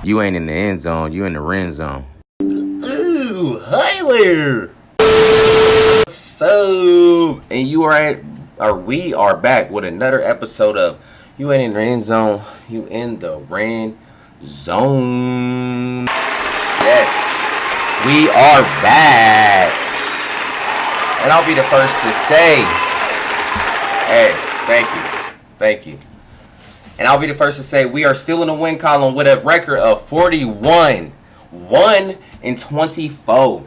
You ain't in the end zone, you in the Ren zone. Ooh, hi there. So, and we are back with another episode of You Ain't in the End Zone, You in the Ren Zone. Yes, we are back. And I'll be the first to say, hey, thank you. And I'll be the first to say we are still in the win column with a record of 41, 1-24.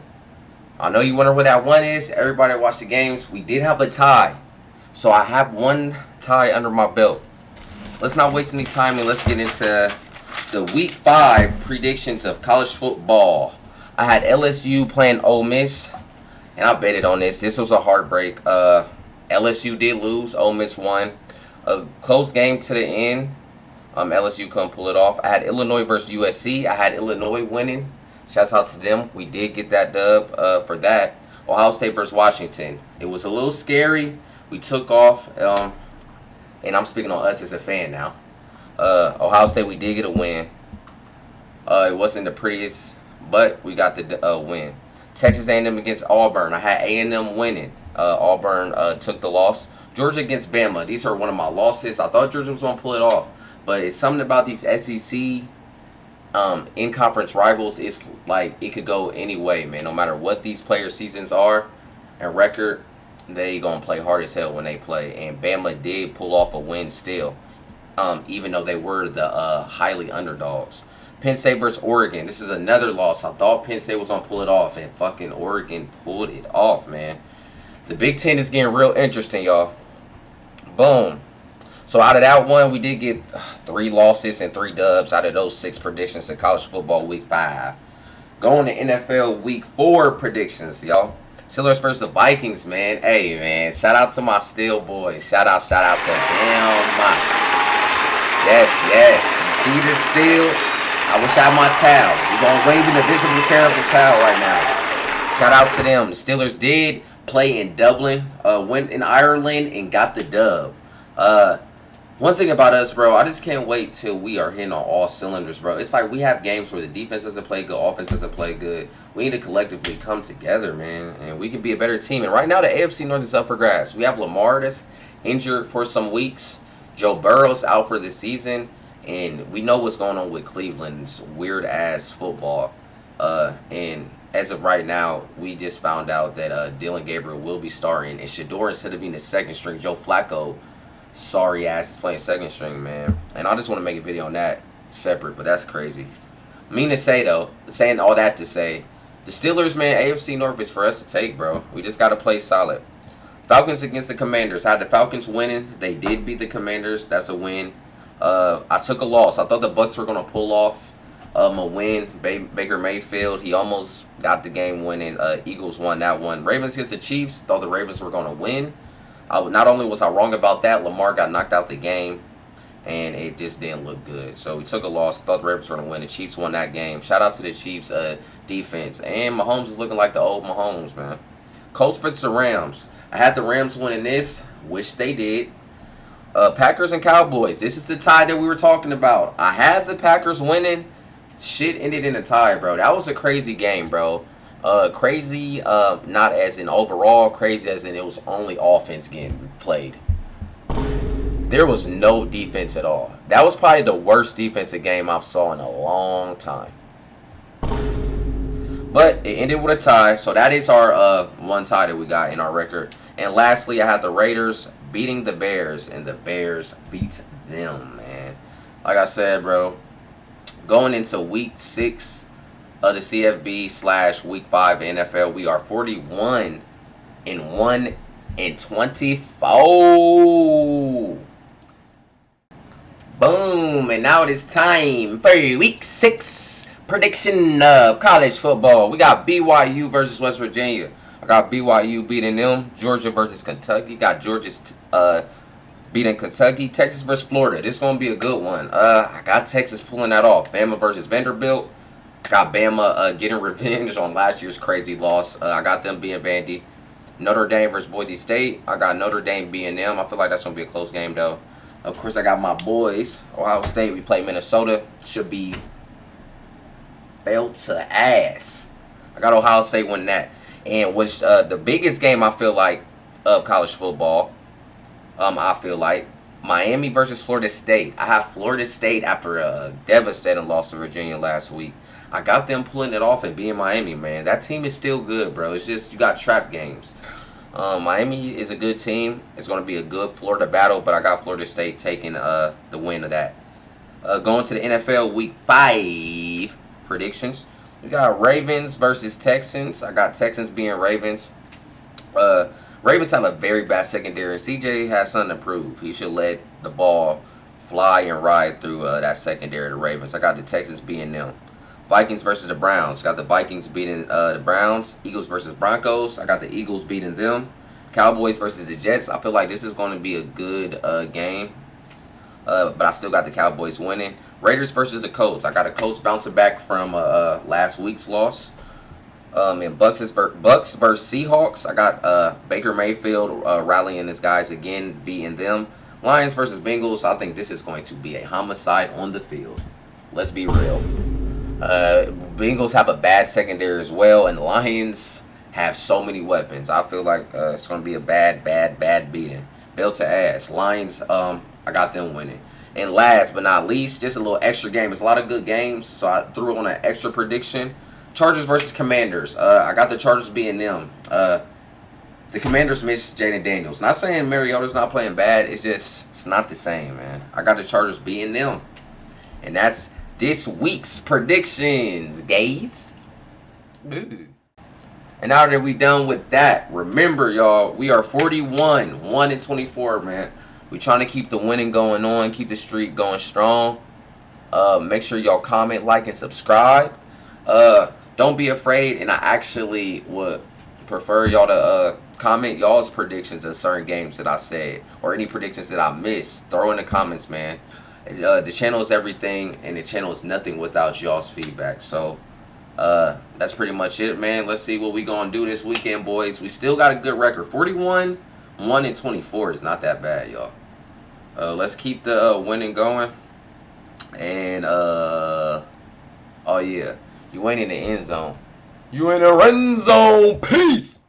I know you wonder what that one is. Everybody watch the games. We did have a tie. So I have one tie under my belt. Let's not waste any time and let's get into the Week 5 predictions of college football. I had LSU playing Ole Miss, and I betted on this. This was a heartbreak. LSU did lose. Ole Miss won. A close game to the end. LSU couldn't pull it off. I had Illinois versus USC. I had Illinois winning. Shouts out to them. We did get that dub for that. Ohio State versus Washington. It was a little scary. We took off. And I'm speaking on us as a fan now. Ohio State, we did get a win. It wasn't the prettiest, but we got the win. Texas A&M against Auburn. I had A&M winning. Auburn took the loss. Georgia against Bama. These are one of my losses. I thought Georgia was going to pull it off. But it's something about these SEC in-conference rivals. It's like it could go any way, man. No matter what these players' seasons are and record, they going to play hard as hell when they play. And Bama did pull off a win still, even though they were the highly underdogs. Penn State versus Oregon. This is another loss. I thought Penn State was going to pull it off, and fucking Oregon pulled it off, man. The Big Ten is getting real interesting, y'all. Boom. So out of that one, we did get 3 losses and 3 dubs out of those 6 predictions in college football Week 5. Going to NFL Week 4 predictions, y'all. Steelers versus the Vikings, man. Hey, man. Shout out to my Steel boys. Shout out to them. Yes. You see this Steel? I wish I had my towel. We're going to wave an invisible, terrible towel right now. Shout out to them. The Steelers did play in Dublin, went in Ireland, and got the dub. One thing about us, bro, I just can't wait till we are hitting on all cylinders, bro. It's like we have games where the defense doesn't play good, offense doesn't play good. We need to collectively come together, man, and we can be a better team. And right now, the AFC North is up for grabs. We have Lamar that's injured for some weeks. Joe Burrow's out for the season. And we know what's going on with Cleveland's weird-ass football. And as of right now, we just found out that Dylan Gabriel will be starting. And Shador, instead of being the second string, Joe Flacco, sorry ass, is playing second string, man. And I just want to make a video on that separate, but that's crazy. Mean to say, though, saying all that to say, the Steelers, man, AFC North is for us to take, bro. We just got to play solid. Falcons against the Commanders. I had the Falcons winning. They did beat the Commanders. That's a win. I took a loss. I thought the Bucs were going to pull off a win. Baker Mayfield, he almost got the game winning. Eagles won that one. Ravens against the Chiefs. Thought the Ravens were going to win. Not only was I wrong about that, Lamar got knocked out the game, and it just didn't look good. So we took a loss. Thought the Ravens were going to win. The Chiefs won that game. Shout out to the Chiefs defense. And Mahomes is looking like the old Mahomes, man. Colts versus the Rams. I had the Rams winning this, which they did. Packers and Cowboys. This is the tie that we were talking about. I had the Packers winning. Shit ended in a tie, bro. That was a crazy game, bro. Crazy, not as in overall, crazy as in it was only offense getting played. There was no defense at all. That was probably the worst defensive game I've saw in a long time. But it ended with a tie, so that is our one tie that we got in our record. And lastly, I had the Raiders beating the Bears, and the Bears beat them, man. Like I said, bro, going into Week 6 of the CFB / Week 5 NFL, we are 41-1-24. Boom, and now it is time for Week 6 prediction of college football. We got BYU versus West Virginia. I got BYU beating them. Georgia versus Kentucky. Got Georgia's beating Kentucky. Texas versus Florida. This is going to be a good one. I got Texas pulling that off. Bama versus Vanderbilt. Got Bama getting revenge on last year's crazy loss. I got them being Vandy. Notre Dame versus Boise State. I got Notre Dame beating them. I feel like that's going to be a close game, though. Of course, I got my boys. Ohio State, we play Minnesota. Should be belt to ass. I got Ohio State winning that. And which the biggest game I feel like of college football, I feel like Miami versus Florida State. I have Florida State after a devastating loss to Virginia last week. I got them pulling it off and being Miami, man. That team is still good, bro. It's just you got trap games. Miami is a good team. It's going to be a good Florida battle, but I got Florida State taking the win of that. Going to the NFL Week 5 predictions. We got Ravens versus Texans. I got Texans being Ravens. Ravens have a very bad secondary. CJ has something to prove. He should let the ball fly and ride through that secondary of the Ravens. I got the Texans beating them. Vikings versus the Browns. Got the Vikings beating the Browns. Eagles versus Broncos. I got the Eagles beating them. Cowboys versus the Jets. I feel like this is going to be a good game. But I still got the Cowboys winning. Raiders versus the Colts. I got the Colts bouncing back from last week's loss. And Bucks versus Seahawks. I got Baker Mayfield rallying his guys again, beating them. Lions versus Bengals. I think this is going to be a homicide on the field. Let's be real. Bengals have a bad secondary as well, and the Lions have so many weapons. I feel like it's going to be a bad beating. Belt to ass. Lions, I got them winning. And last but not least, just a little extra game. It's a lot of good games, so I threw on an extra prediction. Chargers versus Commanders. I got the Chargers beating them. The Commanders missed Jaden Daniels. Not saying Mariota's not playing bad. It's not the same, man. I got the Chargers beating them. And that's this week's predictions, guys. And now that we done with that, remember, y'all, we are 41, 1-24, man. We trying to keep the winning going on, keep the streak going strong. Make sure y'all comment, like, and subscribe. Don't be afraid, and I actually would prefer y'all to comment y'all's predictions of certain games that I said, or any predictions that I missed. Throw in the comments, man. The channel is everything, and the channel is nothing without y'all's feedback. So that's pretty much it, man. Let's see what we gonna do this weekend, boys. We still got a good record. 41, 1-24 is not that bad, y'all. Let's keep the winning going. And oh yeah, you ain't in the end zone. You in the red zone. Peace.